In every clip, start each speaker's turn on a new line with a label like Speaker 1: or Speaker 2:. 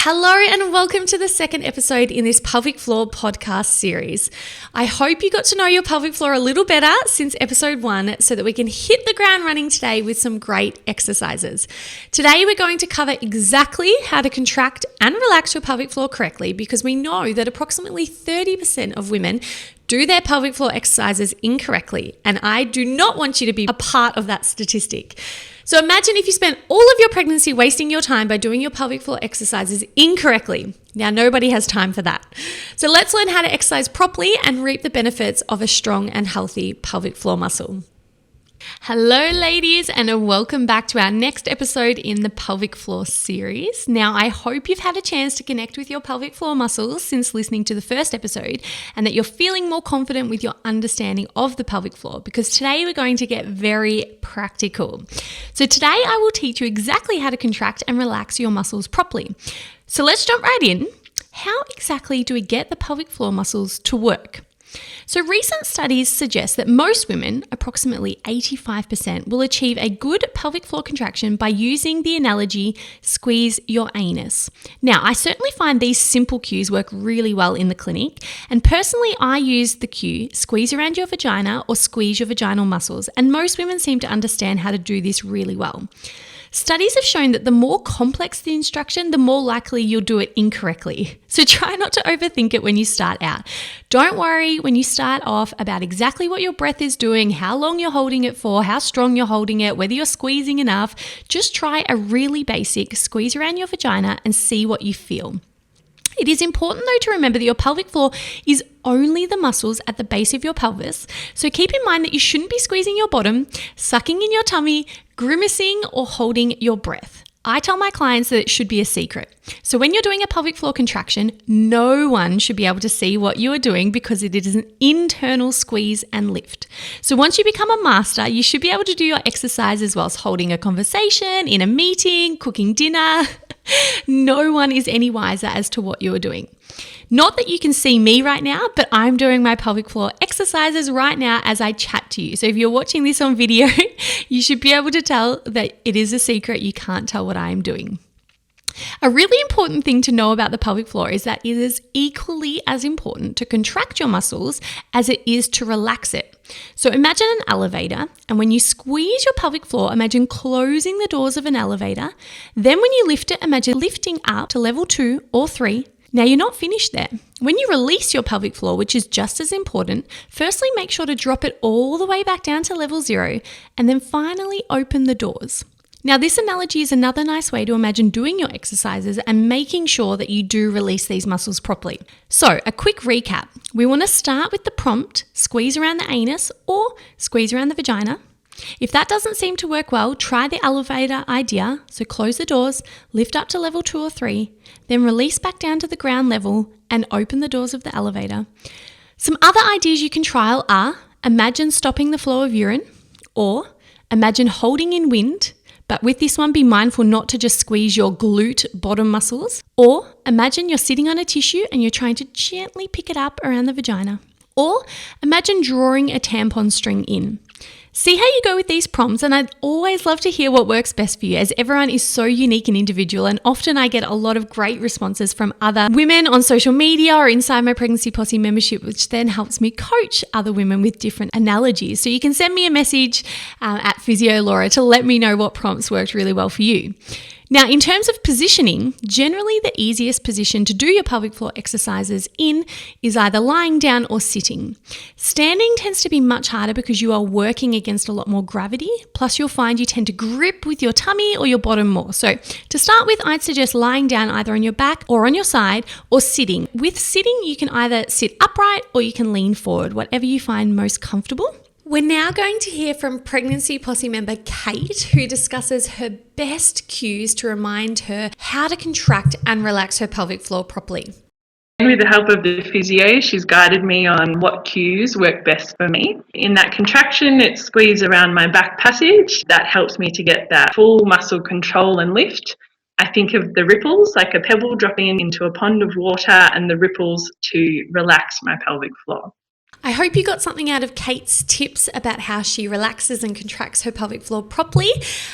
Speaker 1: Hello and welcome to the second episode in this pelvic floor podcast series. I hope you got to know your pelvic floor a little better since episode 1 so that we can hit the ground running today with some great exercises. Today we're going to cover exactly how to contract and relax your pelvic floor correctly because we know that approximately 30% of women do their pelvic floor exercises incorrectly, and I do not want you to be a part of that statistic. So imagine if you spent all of your pregnancy wasting your time by doing your pelvic floor exercises incorrectly. Now, nobody has time for that. So let's learn how to exercise properly and reap the benefits of a strong and healthy pelvic floor muscle. Hello ladies, and welcome back to our next episode in the pelvic floor series. Now, I hope you've had a chance to connect with your pelvic floor muscles since listening to the first episode and that you're feeling more confident with your understanding of the pelvic floor, because today we're going to get very practical. So today I will teach you exactly how to contract and relax your muscles properly. So let's jump right in. How exactly do we get the pelvic floor muscles to work? So recent studies suggest that most women, approximately 85%, will achieve a good pelvic floor contraction by using the analogy, squeeze your anus. Now, I certainly find these simple cues work really well in the clinic, and personally I use the cue, squeeze around your vagina or squeeze your vaginal muscles, and most women seem to understand how to do this really well. Studies have shown that the more complex the instruction, the more likely you'll do it incorrectly. So try not to overthink it when you start out. Don't worry when you start off about exactly what your breath is doing, how long you're holding it for, how strong you're holding it, whether you're squeezing enough. Just try a really basic squeeze around your vagina and see what you feel. It is important though to remember that your pelvic floor is only the muscles at the base of your pelvis. So keep in mind that you shouldn't be squeezing your bottom, sucking in your tummy, grimacing, or holding your breath. I tell my clients that it should be a secret. So when you're doing a pelvic floor contraction, no one should be able to see what you are doing because it is an internal squeeze and lift. So once you become a master, you should be able to do your exercises whilst holding a conversation, in a meeting, cooking dinner. No one is any wiser as to what you are doing. Not that you can see me right now, but I'm doing my pelvic floor exercises right now as I chat to you. So if you're watching this on video, you should be able to tell that it is a secret. You can't tell what I'm doing. A really important thing to know about the pelvic floor is that it is equally as important to contract your muscles as it is to relax it. So imagine an elevator, and when you squeeze your pelvic floor, imagine closing the doors of an elevator. Then when you lift it, imagine lifting up to level 2 or 3. Now, you're not finished there. When you release your pelvic floor, which is just as important, firstly make sure to drop it all the way back down to level 0, and then finally open the doors. Now, this analogy is another nice way to imagine doing your exercises and making sure that you do release these muscles properly. So, a quick recap. We want to start with the prompt, squeeze around the anus or squeeze around the vagina. If that doesn't seem to work well, try the elevator idea. So close the doors, lift up to level 2 or 3, then release back down to the ground level and open the doors of the elevator. Some other ideas you can trial are imagine stopping the flow of urine, or imagine holding in wind, but with this one be mindful not to just squeeze your glute bottom muscles, or imagine you're sitting on a tissue and you're trying to gently pick it up around the vagina, or imagine drawing a tampon string in. See how you go with these prompts, and I'd always love to hear what works best for you, as everyone is so unique and individual, and often I get a lot of great responses from other women on social media or inside my Pregnancy Posse membership, which then helps me coach other women with different analogies. So you can send me a message at Physio Laura to let me know what prompts worked really well for you. Now, in terms of positioning, generally the easiest position to do your pelvic floor exercises in is either lying down or sitting. Standing tends to be much harder because you are working against a lot more gravity, plus you'll find you tend to grip with your tummy or your bottom more. So to start with, I'd suggest lying down either on your back or on your side, or sitting. With sitting, you can either sit upright or you can lean forward, whatever you find most comfortable. We're now going to hear from Pregnancy Posse member Kate, who discusses her best cues to remind her how to contract and relax her pelvic floor properly.
Speaker 2: With the help of the physio, she's guided me on what cues work best for me. In that contraction, it's squeeze around my back passage. That helps me to get that full muscle control and lift. I think of the ripples, like a pebble dropping into a pond of water, and the ripples to relax my pelvic floor.
Speaker 1: I hope you got something out of Kate's tips about how she relaxes and contracts her pelvic floor properly.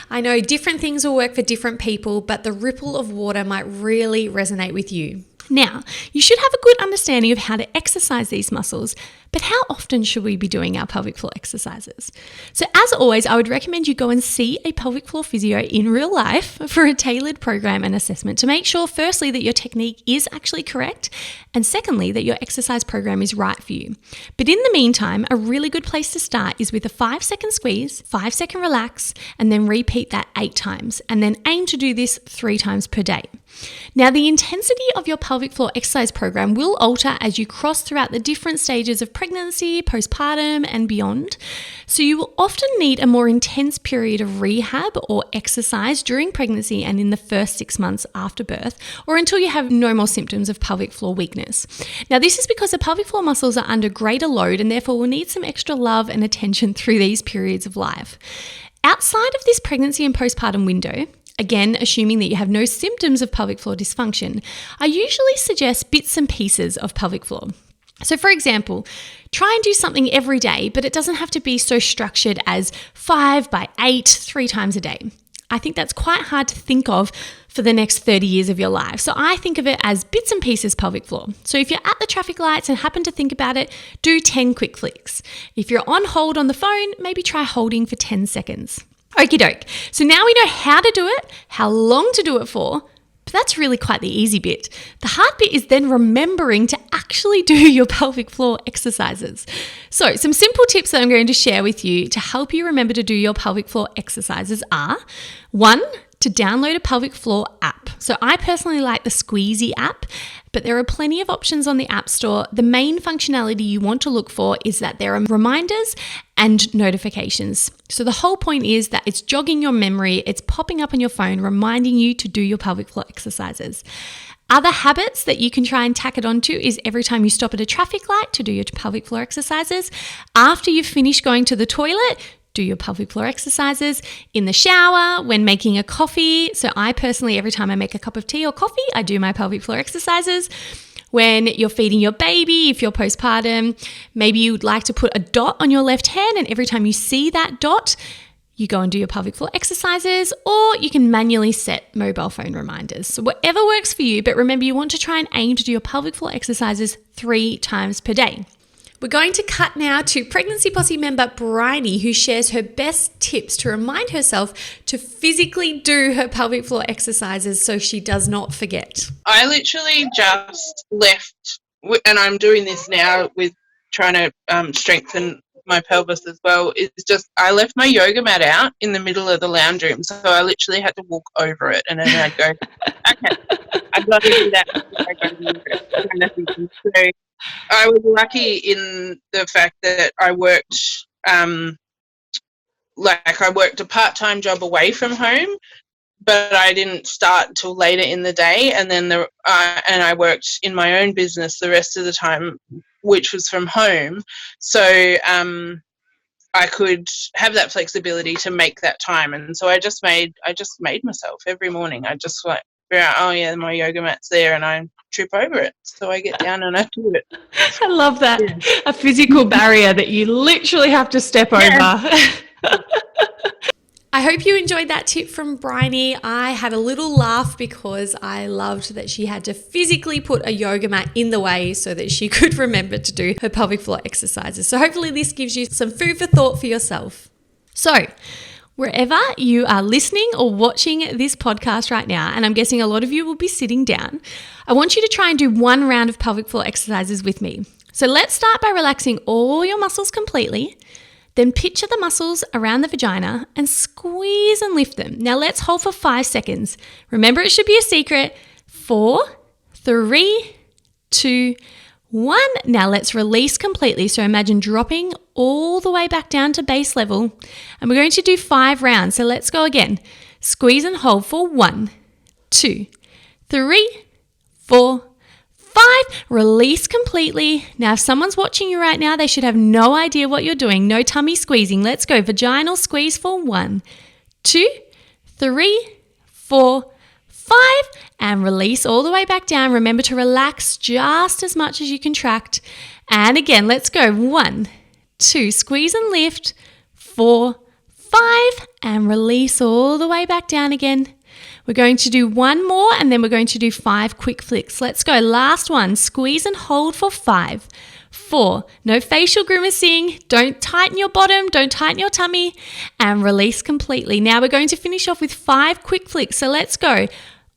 Speaker 1: I know different things will work for different people, but the ripple of water might really resonate with you. Now, you should have a good understanding of how to exercise these muscles, but how often should we be doing our pelvic floor exercises? So as always, I would recommend you go and see a pelvic floor physio in real life for a tailored program and assessment to make sure, firstly, that your technique is actually correct, and secondly, that your exercise program is right for you. But in the meantime, a really good place to start is with a 5-second squeeze, 5-second relax, and then repeat that 8 times, and then aim to do this 3 times per day. Now, the intensity of your pelvic floor exercise program will alter as you cross throughout the different stages of pregnancy, postpartum, and beyond. So you will often need a more intense period of rehab or exercise during pregnancy and in the first 6 months after birth, or until you have no more symptoms of pelvic floor weakness. Now, this is because the pelvic floor muscles are under greater load and therefore will need some extra love and attention through these periods of life. Outside of this pregnancy and postpartum window, again, assuming that you have no symptoms of pelvic floor dysfunction, I usually suggest bits and pieces of pelvic floor. So for example, try and do something every day, but it doesn't have to be so structured as 5 by 8, 3 times a day. I think that's quite hard to think of for the next 30 years of your life. So I think of it as bits and pieces pelvic floor. So if you're at the traffic lights and happen to think about it, do 10 quick flicks. If you're on hold on the phone, maybe try holding for 10 seconds. Okie doke. So now we know how to do it, how long to do it for, but that's really quite the easy bit. The hard bit is then remembering to actually do your pelvic floor exercises. So some simple tips that I'm going to share with you to help you remember to do your pelvic floor exercises are: 1, to download a pelvic floor app. So I personally like the Squeezy app, but there are plenty of options on the App Store. The main functionality you want to look for is that there are reminders and notifications. So the whole point is that it's jogging your memory, it's popping up on your phone, reminding you to do your pelvic floor exercises. Other habits that you can try and tack it onto is every time you stop at a traffic light to do your pelvic floor exercises. After you've finished going to the toilet, do your pelvic floor exercises. In the shower, when making a coffee. So I personally, every time I make a cup of tea or coffee, I do my pelvic floor exercises. When you're feeding your baby, if you're postpartum, maybe you'd like to put a dot on your left hand, and every time you see that dot, you go and do your pelvic floor exercises, or you can manually set mobile phone reminders. So whatever works for you, but remember you want to try and aim to do your pelvic floor exercises 3 times per day. We're going to cut now to Pregnancy Posse member Bryony, who shares her best tips to remind herself to physically do her pelvic floor exercises so she does not forget.
Speaker 3: I literally just left, and I'm doing this now with trying to strengthen my pelvis as well. It's just I left my yoga mat out in the middle of the lounge room, so I literally had to walk over it, and then I'd go, okay, I've got to do that. I got to do it. Kind of thing. So I was lucky in the fact that I worked, I worked a part-time job away from home, but I didn't start until later in the day, and then and I worked in my own business the rest of the time, which was from home. So I could have that flexibility to make that time, and so I just made myself every morning. I just like, oh yeah, my yoga mat's there, and I trip over it. So I get down and I do it.
Speaker 1: I love that. Yeah. A physical barrier that you literally have to step over. I hope you enjoyed that tip from Bryony. I had a little laugh because I loved that she had to physically put a yoga mat in the way so that she could remember to do her pelvic floor exercises. So hopefully this gives you some food for thought for yourself. So wherever you are listening or watching this podcast right now, and I'm guessing a lot of you will be sitting down, I want you to try and do 1 round of pelvic floor exercises with me. So let's start by relaxing all your muscles completely. Then picture the muscles around the vagina and squeeze and lift them. Now let's hold for 5 seconds. Remember, it should be a secret. 4, 3, 2, 1. Now let's release completely. So imagine dropping all the way back down to base level. And we're going to do 5 rounds. So let's go again. Squeeze and hold for 1, 2, 3, 4, 5. Release completely. Now, if someone's watching you right now, they should have no idea what you're doing. No tummy squeezing. Let's go. Vaginal squeeze for 1, 2, 3, 4, and release all the way back down. Remember to relax just as much as you contract. And again, let's go. 1, 2, squeeze and lift. 4, 5, and release all the way back down again. We're going to do one more and then we're going to do 5 quick flicks. Let's go. Last one. Squeeze and hold for 5, 4, no facial grimacing, don't tighten your bottom, don't tighten your tummy, and release completely. Now we're going to finish off with 5 quick flicks. So let's go.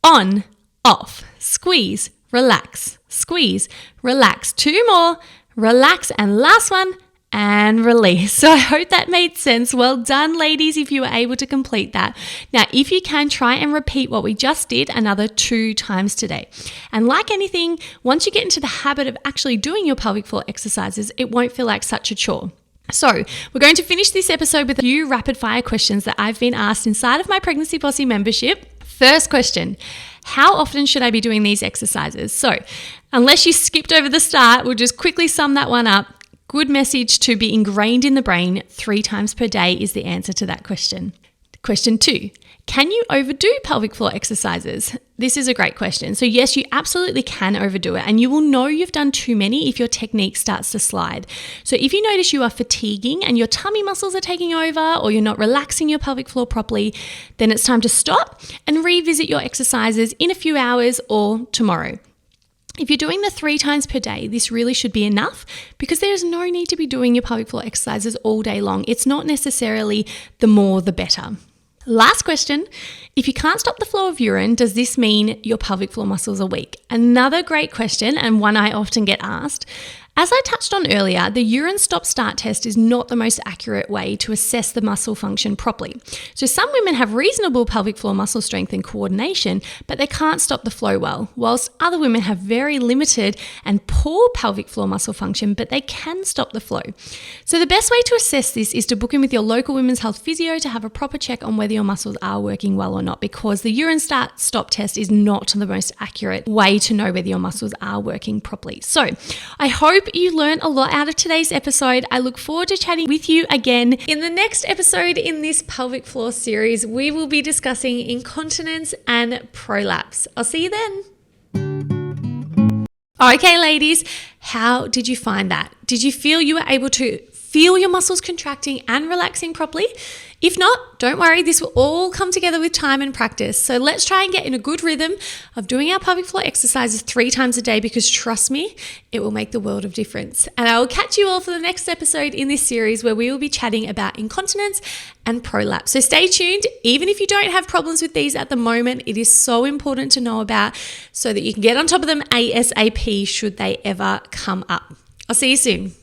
Speaker 1: On, off, squeeze, relax, squeeze, relax. 2 more, relax, and last one, and release. So I hope that made sense. Well done, ladies, if you were able to complete that. Now, if you can, try and repeat what we just did another 2 times today. And like anything, once you get into the habit of actually doing your pelvic floor exercises, it won't feel like such a chore. So we're going to finish this episode with a few rapid fire questions that I've been asked inside of my Pregnancy Bossy membership. First question, how often should I be doing these exercises? So unless you skipped over the start, we'll just quickly sum that one up. Good message to be ingrained in the brain, 3 times per day is the answer to that question. Question 2, can you overdo pelvic floor exercises? This is a great question. So yes, you absolutely can overdo it, and you will know you've done too many if your technique starts to slide. So if you notice you are fatiguing and your tummy muscles are taking over, or you're not relaxing your pelvic floor properly, then it's time to stop and revisit your exercises in a few hours or tomorrow. If you're doing the 3 times per day, this really should be enough because there's no need to be doing your pelvic floor exercises all day long. It's not necessarily the more the better. Last question, if you can't stop the flow of urine, does this mean your pelvic floor muscles are weak? Another great question, and one I often get asked. As I touched on earlier, the urine stop-start test is not the most accurate way to assess the muscle function properly. So some women have reasonable pelvic floor muscle strength and coordination, but they can't stop the flow well, whilst other women have very limited and poor pelvic floor muscle function, but they can stop the flow. So the best way to assess this is to book in with your local women's health physio to have a proper check on whether your muscles are working well or not, because the urine start-stop test is not the most accurate way to know whether your muscles are working properly. So I hope you learned a lot out of today's episode. I look forward to chatting with you again. In the next episode in this pelvic floor series, we will be discussing incontinence and prolapse. I'll see you then. Okay, ladies, how did you find that? Did you feel you were able to feel your muscles contracting and relaxing properly? If not, don't worry, this will all come together with time and practice. So let's try and get in a good rhythm of doing our pelvic floor exercises 3 times a day, because trust me, it will make the world of difference. And I will catch you all for the next episode in this series where we will be chatting about incontinence and prolapse. So stay tuned. Even if you don't have problems with these at the moment, it is so important to know about so that you can get on top of them ASAP should they ever come up. I'll see you soon.